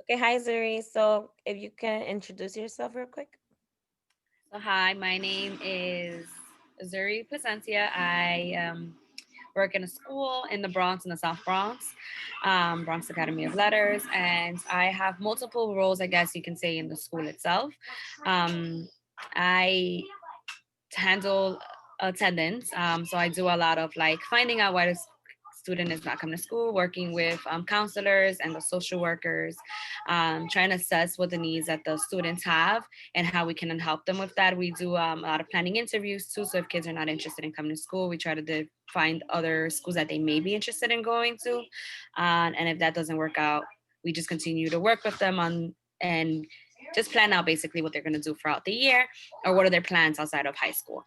Okay, hi Zuri. So if you can introduce yourself real quick. So, hi, my name is Zuri Placencia. I work in a school in the Bronx, in the South Bronx, Bronx Academy of Letters, and I have multiple roles, I guess you can say, in the school itself. Um, I handle attendance. So I do a lot of like finding out why the student is not coming to school, working with counselors and the social workers, trying to assess what the needs that the students have and how we can help them with that. We do a lot of planning interviews too. So if kids are not interested in coming to school, we try to find other schools that they may be interested in going to. And if that doesn't work out, we just continue to work with them on and just plan out basically what they're going to do throughout the year or what are their plans outside of high school.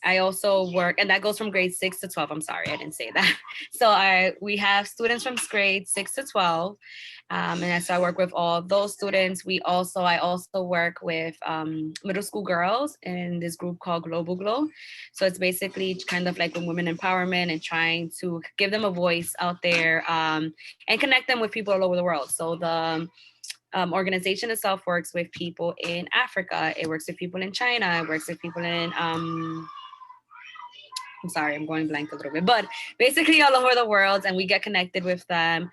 I also work, and that goes from grade 6 to 12. I'm sorry, I didn't say that. So we have students from grade 6 to 12, and so I work with all of those students. I also work with middle school girls in this group called Global Glow. So it's basically kind of like women empowerment and trying to give them a voice out there, and connect them with people all over the world. So the organization itself works with people in Africa. It works with people in China. It works with people in I'm sorry, I'm going blank a little bit, but basically all over the world, and we get connected with them,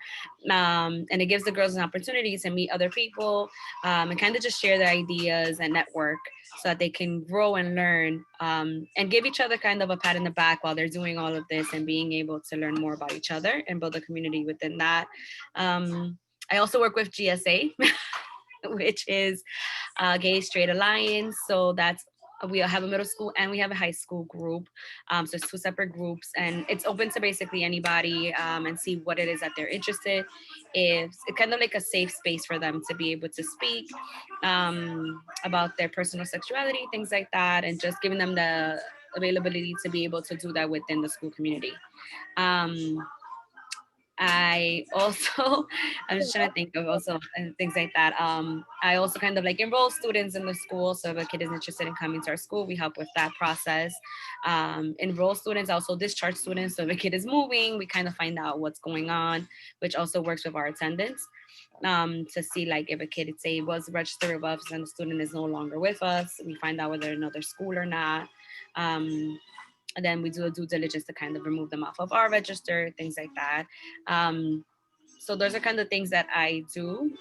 and it gives the girls an opportunity to meet other people, and kind of just share their ideas and network, so that they can grow and learn, and give each other kind of a pat in the back while they're doing all of this, and being able to learn more about each other and build a community within that. I also work with GSA, which is Gay Straight Alliance. So that's we have a middle school and we have a high school group. So it's two separate groups, and it's open to basically anybody, and see what it is that they're interested. It's kind of like a safe space for them to be able to speak, about their personal sexuality, things like that, and just giving them the availability to be able to do that within the school community. Um, I also, I'm just trying to think of also things like that. I also kind of like enroll students in the school. So if a kid is interested in coming to our school, we help with that process. Enroll students, also discharge students. So if a kid is moving, we kind of find out what's going on, which also works with our attendance. To see like if a kid, say, was registered with us and the student is no longer with us, we find out whether another school or not. Um, and then we do a due diligence to kind of remove them off of our register, things like that. Um, so those are kind of things that I do,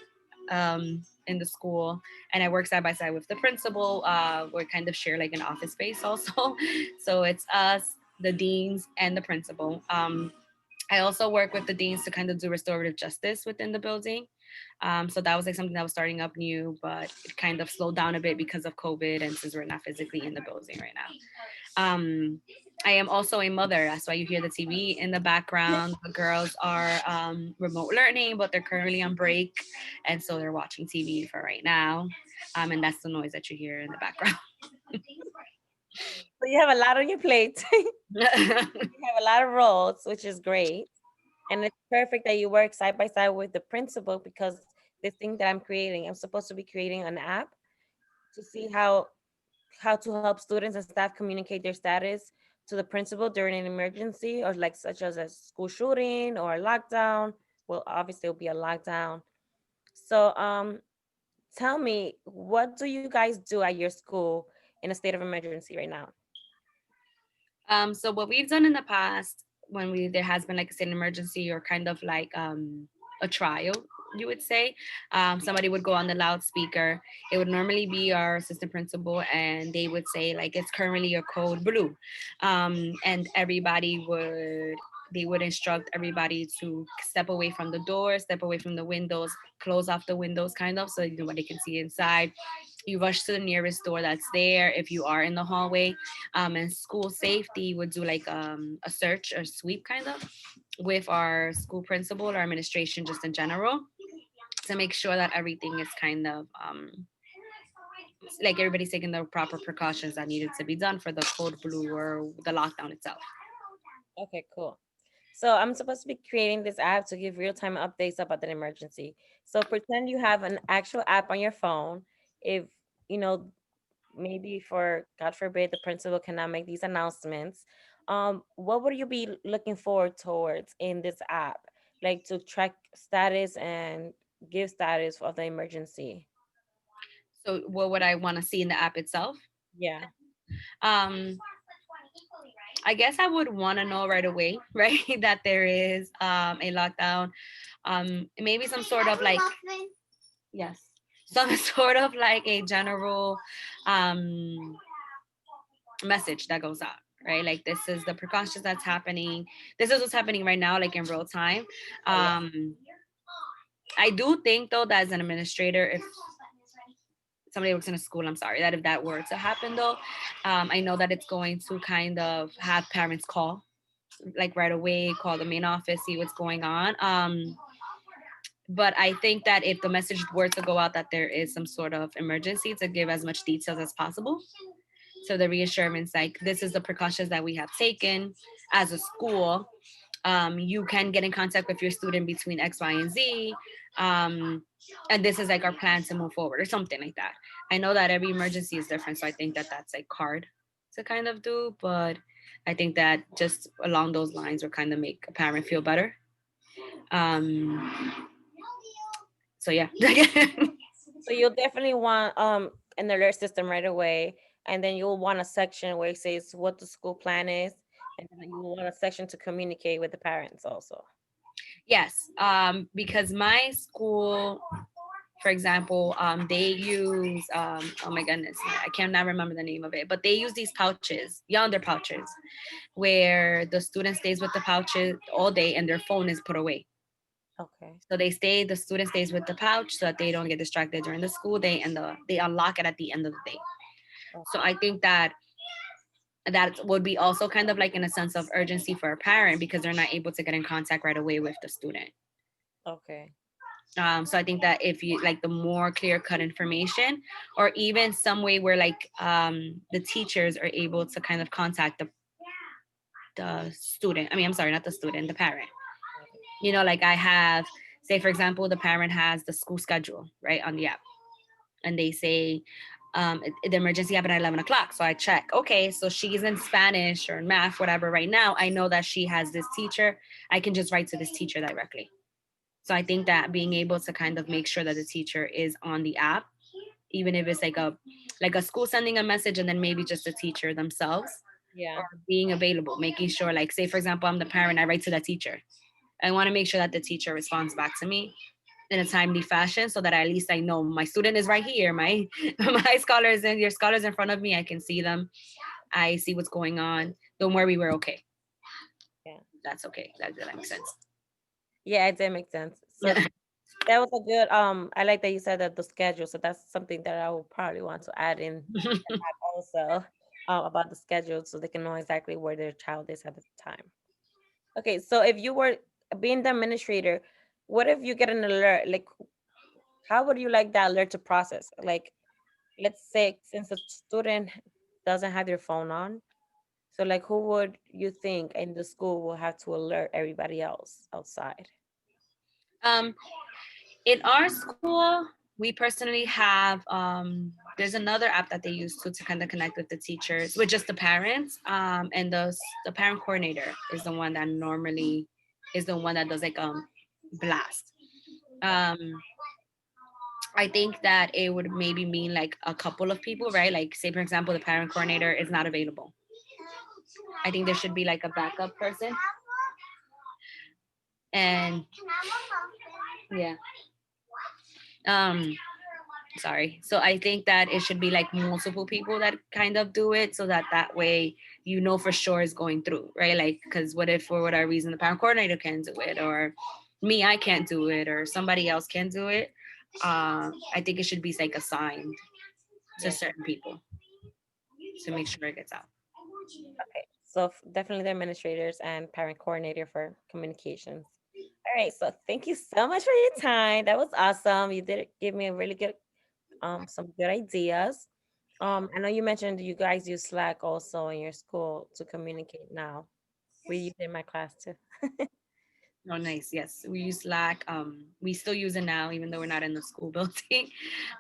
in the school, and I work side by side with the principal. We kind of share like an office space also. So it's us, the deans, and the principal. I also work with the deans to kind of do restorative justice within the building. So that was like something that was starting up new, but it kind of slowed down a bit because of COVID, and since we're not physically in the building right now. I am also a mother. That's why you hear the TV in the background. The girls are remote learning, but they're currently on break, and so they're watching TV for right now. And that's the noise that you hear in the background. So you have a lot on your plate. You have a lot of roles, which is great. And it's perfect that you work side by side with the principal because this thing that I'm creating, I'm supposed to be creating an app to see how to help students and staff communicate their status to the principal during an emergency or like such as a school shooting or a lockdown. Well, obviously it'll be a lockdown. So tell me, what do you guys do at your school in a state of emergency right now? So what we've done in the past, when we there has been like a state emergency or kind of like a trial, you would say, somebody would go on the loudspeaker. It would normally be our assistant principal, and they would say like it's currently a code blue, and everybody would they would instruct everybody to step away from the door, step away from the windows, close off the windows, kind of, so nobody can see inside. You rush to the nearest door that's there if you are in the hallway. And school safety would do like a search or sweep kind of with our school principal or administration just in general, to make sure that everything is kind of like everybody's taking the proper precautions that needed to be done for the code blue or the lockdown itself. Okay, cool. So I'm supposed to be creating this app to give real-time updates about an emergency. So pretend you have an actual app on your phone. If, you know, maybe for God forbid the principal cannot make these announcements, what would you be looking forward towards in this app? Like to track status and give status of the emergency. So what would I want to see in the app itself? Yeah. Um, I guess I would want to know right away, right, that there is a lockdown. Maybe some sort of like, yes, some sort of like a general um message that goes out, right? Like this is the precautions that's happening. This is what's happening right now, like in real time. Oh yeah. I do think though that as an administrator, if somebody works in a school, I'm sorry, that if that were to happen though, I know that it's going to kind of have parents call like right away, call the main office, see what's going on. But I think that if the message were to go out that there is some sort of emergency, to give as much details as possible. So the reassurance, like this is the precautions that we have taken as a school. You can get in contact with your student between X, Y, and Z. Um, and this is like our plan to move forward or something like that. I know that every emergency is different. So I think that that's like hard to kind of do. But I think that just along those lines will kind of make a parent feel better. Um, so yeah. So you'll definitely want an alert system right away, and then you'll want a section where it says what the school plan is, and then you will want a section to communicate with the parents also. Yes, because my school, for example, they use oh my goodness, I cannot remember the name of it, but they use these pouches, yonder pouches, where the student stays with the pouches all day and their phone is put away. Okay. So the student stays with the pouch so that they don't get distracted during the school day, and they unlock it at the end of the day. So Okay. I think that that would be also kind of like in a sense of urgency for a parent because they're not able to get in contact right away with the student. Okay. So I think that if you like the more clear cut information, or even some way where like the teachers are able to kind of contact the student. I mean, I'm sorry, not the student, the parent. You know, like I have, say for example, the parent has the school schedule right on the app, and they say the emergency happened at 11 o'clock. So I check, okay, so she's in Spanish or in math, whatever. Right now, I know that she has this teacher. I can just write to this teacher directly. So I think that being able to kind of make sure that the teacher is on the app, even if it's like a school sending a message and then maybe just the teacher themselves, Yeah. or being available, making sure like say for example I'm the parent, I write to that teacher. I want to make sure that the teacher responds back to me in a timely fashion so that at least I know my student is right here, my my scholars and your scholars in front of me, I can see them, I see what's going on. Don't worry, we're okay. Yeah. That's okay. That makes sense. Yeah, it did make sense. So that was a good I like that you said that the schedule. So that's something that I will probably want to add in also about the schedule so they can know exactly where their child is at the time. Okay, so if you were being the administrator, what if you get an alert? Like, how would you like that alert to process? Like, let's say since a student doesn't have their phone on, so like who would you think in the school will have to alert everybody else outside? um in our school, we personally have there's another app that they use to kind of connect with the teachers, with just the parents. And the parent coordinator is the one that normally is the one that does like blast. Um I think that it would maybe mean like a couple of people, right? Like say for example the parent coordinator is not available. I think there should be like a backup person. And yeah. Um sorry, so I think that it should be like multiple people that kind of do it so that that way you know for sure is going through, right? Like because what if for whatever reason the parent coordinator can't do it, or me, I can't do it, or somebody else can do it. I think it should be like assigned to Yeah. certain people to make sure it gets out. Okay. So definitely the administrators and parent coordinator for communications. All right. So thank you so much for your time. That was awesome. You did give me a really good some good ideas. I know you mentioned you guys use Slack also in your school to communicate now. We use it in my class too. Oh, nice. Yes, we use Slack. We still use it now, even though we're not in the school building,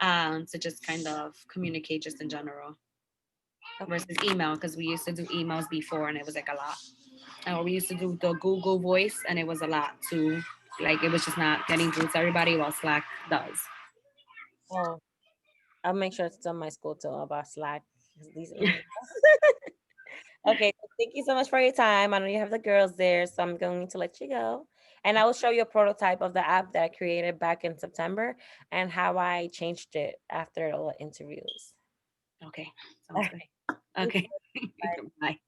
to just kind of communicate just in general Okay. versus email because we used to do emails before and it was like a lot. Or we used to do the Google Voice and it was a lot too. Like it was just not getting through to everybody, while Slack does. Oh, I'll make sure to tell my school to about Slack because these emails. Okay, so thank you so much for your time. I know you have the girls there, so I'm going to let you go. And I will show you a prototype of the app that I created back in September and how I changed it after all the interviews. Okay, All sounds good. right. Thank Okay, you. bye.